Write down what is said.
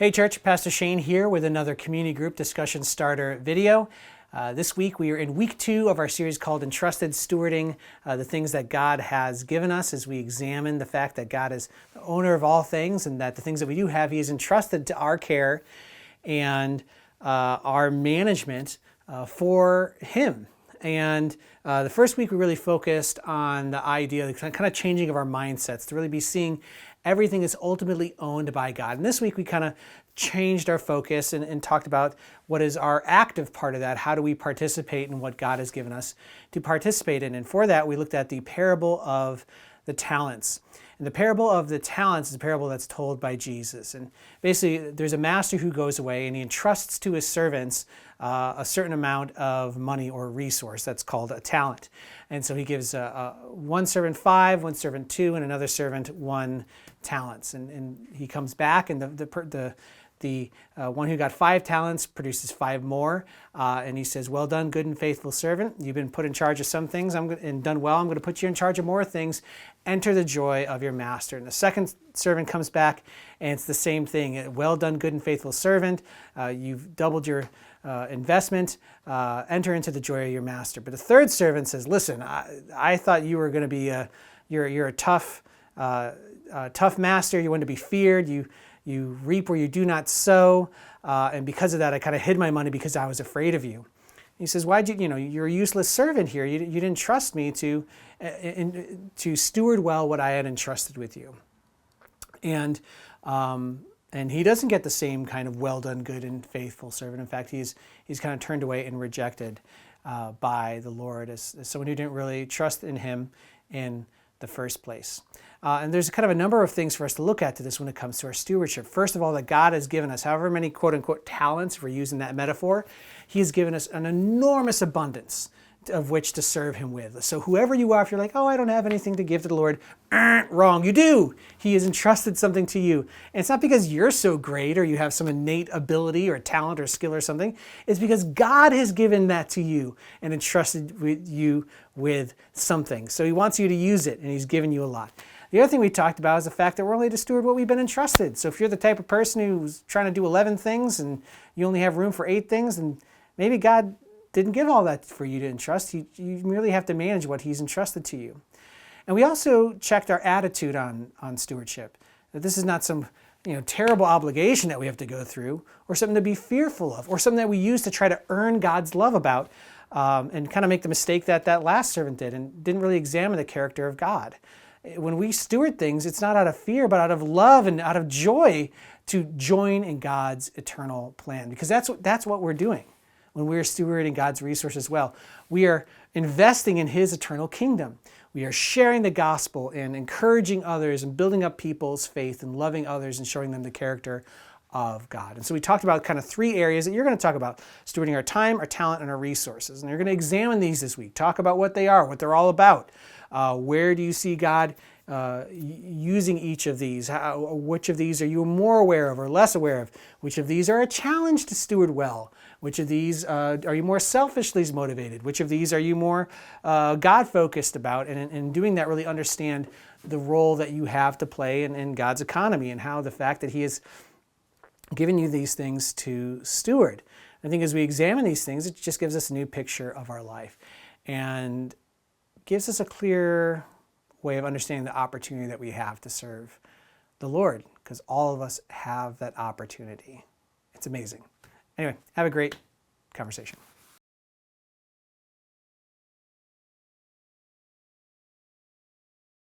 Hey church, Pastor Shane here with another community group discussion starter video. This week we are in week 2 of our series called Entrusted Stewarding, the things that God has given us as we examine the fact that God is the owner of all things and that the things that we do have He has entrusted to our care and our management for Him. And the first week we really focused on the idea, the kind of changing of our mindsets, to really be seeing everything is ultimately owned by God. And this week we kind of changed our focus and talked about what is our active part of that. How do we participate in what God has given us to participate in? And for that we looked at the parable of the talents. And the parable of the talents is a parable that's told by Jesus. And basically there's a master who goes away and he entrusts to his servants a certain amount of money or resource that's called a talent. And so he gives one servant 5, one servant 2, and another servant 1 talents. And he comes back, and the one who got 5 talents produces 5 more, and he says, "Well done, good and faithful servant. You've been put in charge of some things and done well. I'm going to put you in charge of more things. Enter the joy of your master." And the second servant comes back, and it's the same thing. "Well done, good and faithful servant. You've doubled your investment. Enter into the joy of your master." But the third servant says, "Listen, I thought you were going to be you're a tough master. You want to be feared. You reap where you do not sow, and because of that, I kind of hid my money because I was afraid of you." He says, "Why'd you're a useless servant here. You didn't trust me to steward well what I had entrusted with you." And he doesn't get the same kind of "well done, good and faithful servant." In fact, he's kind of turned away and rejected by the Lord as someone who didn't really trust in Him in the first place. And there's kind of a number of things for us to look at to this when it comes to our stewardship. First of all, that God has given us however many quote-unquote talents, if we're using that metaphor, He has given us an enormous abundance of which to serve Him with. So whoever you are, if you're like, "Oh, I don't have anything to give to the Lord," wrong, you do. He has entrusted something to you. And it's not because you're so great or you have some innate ability or talent or skill or something. It's because God has given that to you and entrusted you with something. So He wants you to use it, and He's given you a lot. The other thing we talked about is the fact that we're only to steward what we've been entrusted. So if you're the type of person who's trying to do 11 things and you only have room for 8 things, then maybe God didn't give all that for you to entrust. You merely have to manage what He's entrusted to you. And we also checked our attitude on stewardship. That this is not some terrible obligation that we have to go through, or something to be fearful of, or something that we use to try to earn God's love about, and kind of make the mistake that last servant did and didn't really examine the character of God. When we steward things, it's not out of fear, but out of love and out of joy to join in God's eternal plan. Because that's what we're doing when we're stewarding God's resources well. We are investing in His eternal kingdom. We are sharing the gospel and encouraging others and building up people's faith and loving others and showing them the character of God. And so we talked about kind of 3 areas that you're going to talk about: stewarding our time, our talent, and our resources. And you're going to examine these this week. Talk about what they are, what they're all about. Where do you see God using each of these? Which of these are you more aware of or less aware of? Which of these are a challenge to steward well? Which of these are you more selfishly motivated? Which of these are you more God-focused about? And in doing that, really understand the role that you have to play in God's economy and how the fact that He has given you these things to steward. I think as we examine these things, it just gives us a new picture of our life and gives us a clear way of understanding the opportunity that we have to serve the Lord, because all of us have that opportunity. It's amazing. Anyway, have a great conversation.